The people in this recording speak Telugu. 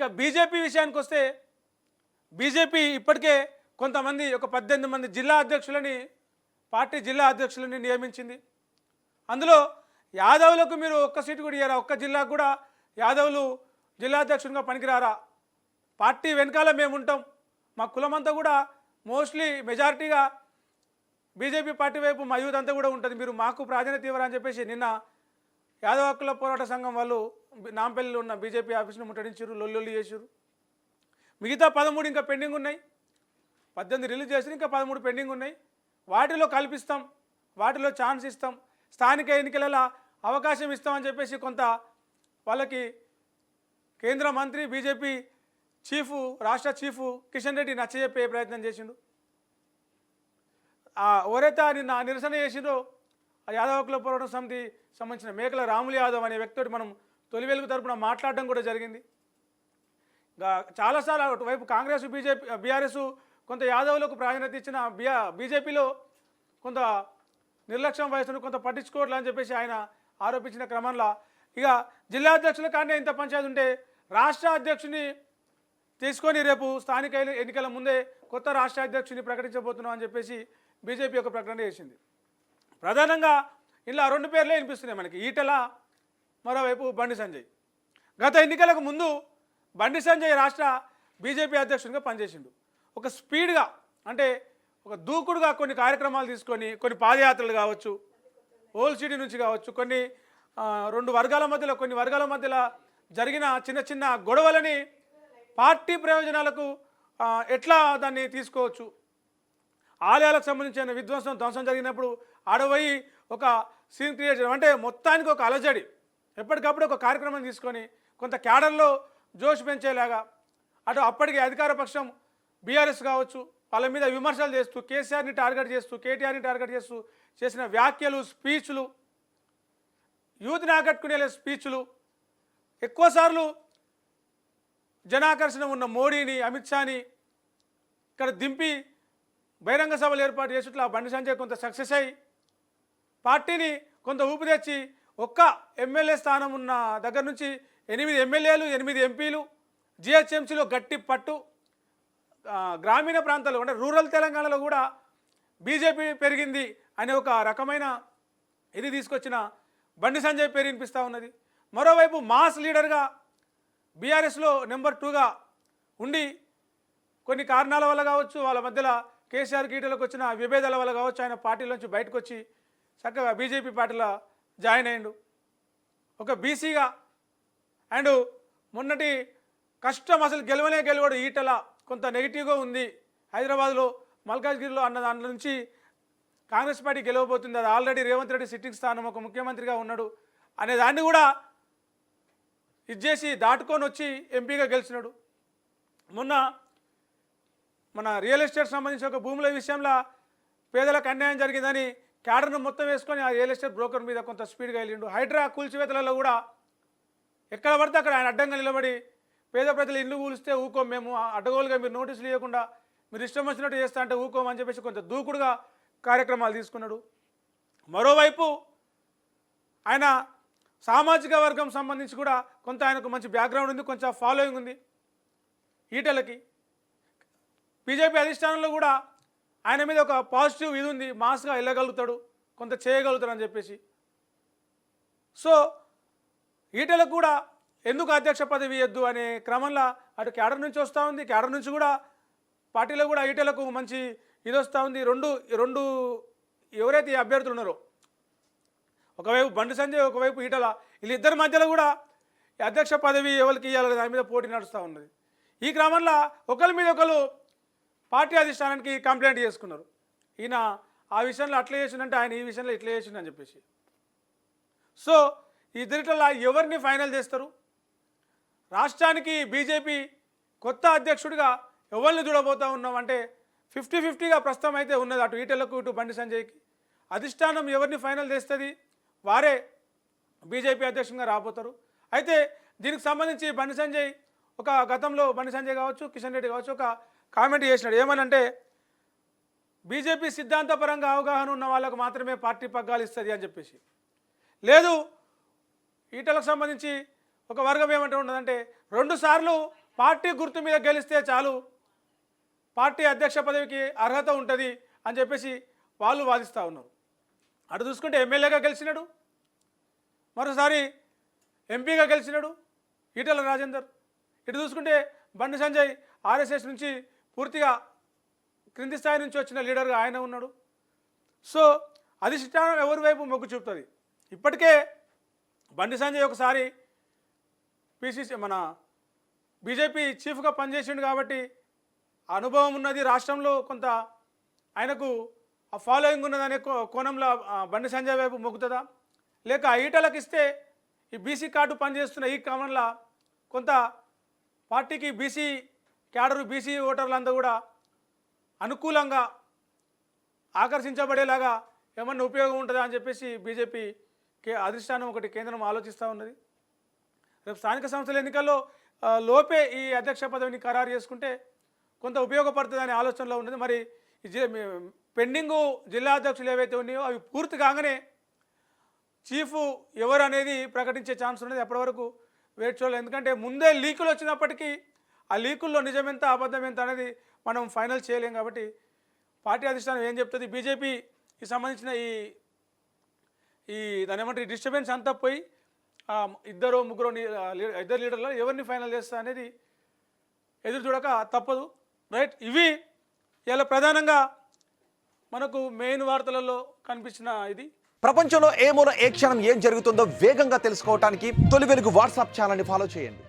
ఇక బీజేపీ విషయానికి వస్తే బీజేపీ ఇప్పటికే కొంతమంది ఒక 18 మంది జిల్లా అధ్యక్షులని పార్టీ జిల్లా అధ్యక్షులని నియమించింది. అందులో యాదవులకు మీరు ఒక్క సీటు కూడా ఇయ్యారా? ఒక్క జిల్లాకు కూడా యాదవులు జిల్లా అధ్యక్షునిగా పనికిరారా? పార్టీ వెనకాల మేము ఉంటాం, మా కులమంతా కూడా మోస్ట్లీ మెజారిటీగా బీజేపీ పార్టీ వైపు మా యూత్ అంతా కూడా ఉంటుంది, మీరు మాకు ప్రాధాన్యత ఇవ్వరా అని చెప్పేసి నిన్న యాదవ హక్కుల పోరాట సంఘం వాళ్ళు నాంపల్లిలో ఉన్న బీజేపీ ఆఫీస్ను ముట్టడించారు, లొల్లి చేశారు. మిగతా 13 ఇంకా పెండింగ్ ఉన్నాయి. 18 రిలీజ్ చేసి ఇంకా 13 పెండింగ్ ఉన్నాయి. వాటిలో కల్పిస్తాం, వాటిలో ఛాన్స్ ఇస్తాం, స్థానిక ఎన్నికలలో అవకాశం ఇస్తామని చెప్పేసి కొంత వాళ్ళకి కేంద్ర మంత్రి బీజేపీ చీఫ్ రాష్ట్ర చీఫ్ కిషన్ రెడ్డి నచ్చజెప్పే ప్రయత్నం చేసిండు. ఎవరైతే నిన్న నిరసన చేసిండో ఆ యాదవ హక్కుల పోరాట సమితి సంబంధించిన మేకల రాములు యాదవ్ అనే వ్యక్తితో మనం తొలి వెలుగు తరపున మాట్లాడడం కూడా జరిగింది. చాలాసార్లు అటువైపు కాంగ్రెస్ బీఆర్ఎస్ కొంత యాదవులకు ప్రాధాన్యత ఇచ్చిన బీజేపీలో కొంత నిర్లక్ష్యం వహిస్తున్న కొంత పట్టించుకోవట్లే అని చెప్పేసి ఆయన ఆరోపించిన క్రమంలో ఇక జిల్లా అధ్యక్షుల కానీ ఇంత పంచాయతీ ఉంటే రాష్ట్ర అధ్యక్షుని తీసుకొని రేపు స్థానిక ఎన్నికల ముందే కొత్త రాష్ట్ర అధ్యక్షుని ప్రకటించబోతున్నాం అని చెప్పేసి బీజేపీ ఒక ప్రకటన చేసింది. ప్రధానంగా ఇలా 2 పేర్లే వినిపిస్తున్నాయి మనకి, ఈటెల, మరోవైపు బండి సంజయ్. గత ఎన్నికలకు ముందు బండి సంజయ్ రాష్ట్ర బీజేపీ అధ్యక్షునిగా పనిచేసిండు. ఒక స్పీడ్గా అంటే ఒక దూకుడుగా కొన్ని కార్యక్రమాలు తీసుకొని కొన్ని పాదయాత్రలు కావచ్చు, ఓల్డ్ సిటీ నుంచి కావచ్చు, కొన్ని కొన్ని వర్గాల మధ్యలో జరిగిన చిన్న చిన్న గొడవలని పార్టీ ప్రయోజనాలకు ఎట్లా దాన్ని తీసుకోవచ్చు, ఆలయాలకు సంబంధించిన ధ్వంసం జరిగినప్పుడు ఆడపోయి ఒక సీన్ క్రియేట్ చేయడం, అంటే మొత్తానికి ఒక అలజడి, ఎప్పటికప్పుడు ఒక కార్యక్రమం తీసుకొని కొంత క్యాడర్లో జోష్ పెంచేలాగా అటు అప్పటికి అధికార పక్షం బీఆర్ఎస్ కావచ్చు వాళ్ళ మీద విమర్శలు చేస్తూ కేసీఆర్ని టార్గెట్ చేస్తూ కేటీఆర్ని టార్గెట్ చేస్తూ చేసిన వ్యాఖ్యలు, స్పీచ్లు, యూత్ని ఆకట్టుకునే స్పీచ్లు, ఎక్కువసార్లు జనాకర్షణ ఉన్న మోడీని, అమిత్ షాని ఇక్కడ దింపి బహిరంగ సభలు ఏర్పాటు చేసేట్లా బండి సంజయ్ కొంత సక్సెస్ అయ్యి పార్టీని కొంత ఊపి తెచ్చి ఒక్క ఎమ్మెల్యే స్థానం ఉన్న దగ్గర నుంచి 8 ఎమ్మెల్యేలు 8 ఎంపీలు, జిహెచ్ఎంసీలో గట్టి పట్టు, గ్రామీణ ప్రాంతాల్లో అంటే రూరల్ తెలంగాణలో కూడా బీజేపీ పెరిగింది అనే ఒక రకమైన ఇది తీసుకొచ్చిన బండి సంజయ్ పేరు వినిపిస్తూ ఉన్నది. మరోవైపు మాస్ లీడర్గా బీఆర్ఎస్లో నెంబర్ 2గా ఉండి కొన్ని కారణాల వల్ల కావచ్చు, వాళ్ళ మధ్యలో కేసీఆర్ గీటలకు వచ్చిన విభేదాల వల్ల కావచ్చు, ఆయన పార్టీలోంచి బయటకు వచ్చి చక్కగా బీజేపీ పార్టీలో జాయిన్ అయ్యిండు. ఒక బీసీగా అండ్ మొన్నటి కష్టం అసలు గెలవడు ఈటల కొంత నెగిటివ్గా ఉంది, హైదరాబాద్లో మల్కాజ్గిరిలో అన్న దాంట్లో నుంచి కాంగ్రెస్ పార్టీ గెలవబోతుంది, అది ఆల్రెడీ రేవంత్ రెడ్డి సిట్టింగ్ స్థానం ఒక ముఖ్యమంత్రిగా ఉన్నాడు అనే దాన్ని కూడా ఇచ్చేసి దాటుకొని వచ్చి ఎంపీగా గెలిచినాడు. మొన్న మన రియల్ ఎస్టేట్ సంబంధించి ఒక భూముల విషయంలో పేదలకు అన్యాయం జరిగిందని క్యాడర్ను మొత్తం వేసుకొని ఆ రియల్ ఎస్టేట్ బ్రోకర్ మీద కొంత స్పీడ్గా వెళ్ళిండు. హైడ్రా కూల్చివేతలలో కూడా ఎక్కడ పడితే అక్కడ ఆయన అడ్డంగా నిలబడి పేద ప్రజలు ఇల్లు కూలిస్తే ఊకోం, మేము అడ్డగోలుగా మీరు నోటీసులు ఇవ్వకుండా మీరు ఇష్టం వచ్చినట్టు చేస్తా అంటే ఊకోమని చెప్పేసి కొంత దూకుడుగా కార్యక్రమాలు తీసుకున్నాడు. మరోవైపు ఆయన సామాజిక వర్గం సంబంధించి కూడా కొంత ఆయనకు మంచి బ్యాక్గ్రౌండ్ ఉంది, కొంచెం ఫాలోయింగ్ ఉంది. ఈటలకి బీజేపీ అధిష్టానంలో కూడా ఆయన మీద ఒక పాజిటివ్ ఇది ఉంది, మాస్గా వెళ్ళగలుగుతాడు, కొంత చేయగలుగుతాడు అని చెప్పేసి. సో ఈటలకు కూడా ఎందుకు అధ్యక్ష పదవి ఇవ్వద్దు అనే క్రమంలో అటు క్యాడర్ నుంచి వస్తూ ఉంది, క్యాడర్ నుంచి కూడా పార్టీలో కూడా ఈటలకు మంచి ఇది వస్తూ ఉంది. రెండు ఎవరైతే ఈ అభ్యర్థులు ఉన్నారో ఒకవైపు బండి సంజయ్, ఒకవైపు ఈటల, వీళ్ళిద్దరి మధ్యలో కూడా అధ్యక్ష పదవి ఎవరికి ఇవ్వాలని దాని మీద పోటీ నడుస్తూ ఉన్నది. ఈ క్రమంలో ఒకరి మీద ఒకరు పార్టీ అధిష్టానానికి కంప్లైంట్ చేసుకున్నారు, ఈయన ఆ విషయంలో అట్లా చేసిందంటే ఆయన ఈ విషయంలో ఇట్లా చేసిందని చెప్పేసి. సో ఇద్దరిలో ఎవరిని ఫైనల్ చేస్తారు? రాష్ట్రానికి బీజేపీ కొత్త అధ్యక్షుడిగా ఎవరిని చూడబోతూ ఉన్నాం అంటే 50-50గా ప్రస్తుతం అయితే ఉన్నది, అటు ఈటలకు ఇటు బండి సంజయ్కి. అధిష్టానం ఎవరిని ఫైనల్ చేస్తుంది, వారే బీజేపీ అధ్యక్షుడిగా రాబోతారు. అయితే దీనికి సంబంధించి బండి సంజయ్ ఒక గతంలో బండి సంజయ్ కావచ్చు, కిషన్ రెడ్డి కావచ్చు ఒక కామెంట్ చేసినాడు. ఏమనంటే బీజేపీ సిద్ధాంతపరంగా అవగాహన ఉన్న వాళ్ళకు మాత్రమే పార్టీ పగ్గాలు ఇస్తుంది అని చెప్పేసి. లేదు, ఈటలకు సంబంధించి ఒక వర్గం ఏమంటూ ఉన్నదంటే 2 సార్లు పార్టీ గుర్తు మీద గెలిస్తే చాలు పార్టీ అధ్యక్ష పదవికి అర్హత ఉంటుంది అని చెప్పేసి వాళ్ళు వాదిస్తూ ఉన్నారు. అటు చూసుకుంటే ఎమ్మెల్యేగా గెలిచినాడు, మరోసారి ఎంపీగా గెలిచినాడు ఈటెల రాజేందర్. ఇటు చూసుకుంటే బండి సంజయ్ ఆర్ఎస్ఎస్ నుంచి పూర్తిగా క్రింది స్థాయి నుంచి వచ్చిన లీడర్గా ఆయన ఉన్నాడు. సో అధిష్టానం ఎవరి వైపు మొగ్గు చూపుతుంది. ఇప్పటికే బండి సంజయ్ ఒకసారి పిసిసి మన బీజేపీ చీఫ్గా పనిచేసిండు కాబట్టి అనుభవం ఉన్నది, రాష్ట్రంలో కొంత ఆయనకు ఆ ఫాలోయింగ్ ఉన్నదనే కోణంలో బండి సంజయ్ వైపు మొగ్గుతుందా, లేక ఈటలకు ఇస్తే ఈ బీసీ కార్డు పనిచేస్తున్న ఈ క్రమంలో కొంత పార్టీకి బీసీ క్యాడరు బీసీ ఓటర్లంతా కూడా అనుకూలంగా ఆకర్షించబడేలాగా ఏమన్నా ఉపయోగం ఉంటుందా అని చెప్పేసి బీజేపీ అధిష్టానం ఒకటి కేంద్రం ఆలోచిస్తూ ఉన్నది. రేపు స్థానిక సంస్థల ఎన్నికల్లో లోపే ఈ అధ్యక్ష పదవిని ఖరారు చేసుకుంటే కొంత ఉపయోగపడుతుందనే ఆలోచనలో ఉన్నది. మరి పెండింగు జిల్లా అధ్యక్షులు ఏవైతే ఉన్నాయో అవి పూర్తి కాగానే చీఫ్ ఎవరు అనేది ప్రకటించే ఛాన్స్ ఉన్నది. అప్పటి వరకు వెయిట్ చేయాలి. ఎందుకంటే ముందే లీకులు వచ్చినప్పటికీ ఆ లీకుల్లో నిజమెంత అబద్ధం ఎంత అనేది మనం ఫైనల్ చేయలేం. కాబట్టి పార్టీ అధిష్టానం ఏం చెప్తుంది, బీజేపీకి సంబంధించిన ఈ దాని ఏమంటారు ఈ డిస్టర్బెన్స్ అంతా పోయి ఇద్దరు లీడర్లు ఎవరిని ఫైనల్ చేస్తా అనేది ఎదురు చూడక తప్పదు. రైట్, ఇవి ఇలా ప్రధానంగా మనకు మెయిన్ వార్తలలో కనిపించిన ఇది. ప్రపంచంలో ఏ మూల ఏ క్షణం ఏం జరుగుతుందో వేగంగా తెలుసుకోవడానికి తొలి వెలుగు వాట్సాప్ ఛానల్ని ఫాలో చేయండి.